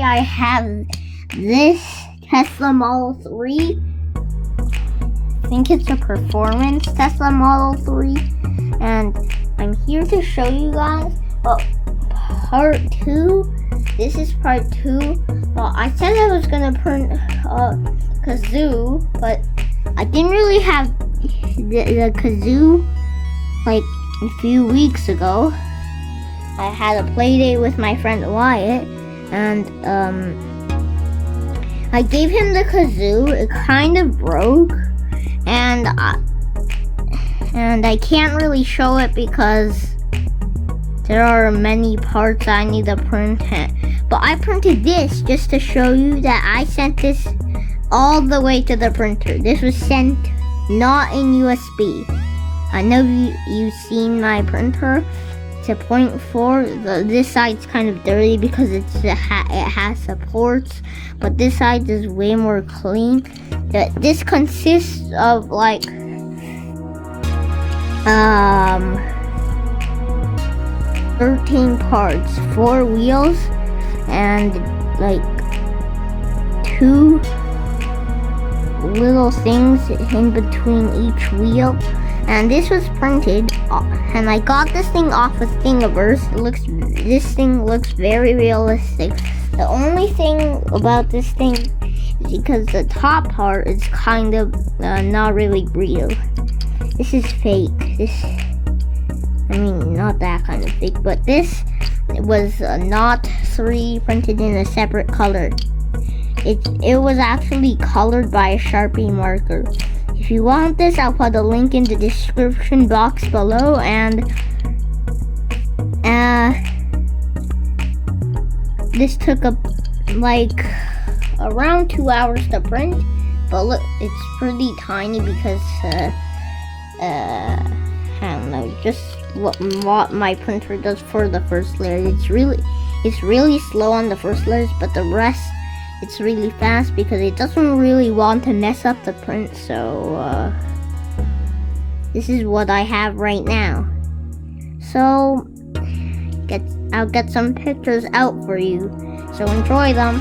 I have this Tesla Model 3. I think it's a performance Tesla Model 3. And I'm here to show you guys part 2. This is part 2. Well, I said I was gonna print kazoo, but I didn't really have the kazoo like a few weeks ago. I had a play date with my friend Wyatt, and I gave him the kazoo. It kind of broke, and I can't really show it because there are many parts I need to print. But I printed this just to show you that I sent this all the way to the printer. This was sent not in USB. I know you've seen my printer. It's a 0.4. This side's kind of dirty because it has supports, but this side is way more clean. This consists of like 13 parts, 4 wheels, and like 2 little things in between each wheel. And this was printed, and I got this thing off of Thingiverse. This thing looks very realistic. The only thing about this thing is because the top part is kind of not really real. This is fake. I mean, not that kind of fake, but this was not 3 printed in a separate color. It was actually colored by a Sharpie marker. If you want this, I'll put a link in the description box below, and this took like around 2 hours to print, but look, it's pretty tiny because I don't know, just what my printer does for the first layer. It's really slow on the first layers, but the rest it's really fast because it doesn't really want to mess up the print. So this is what I have right now. So I'll get some pictures out for you, so enjoy them.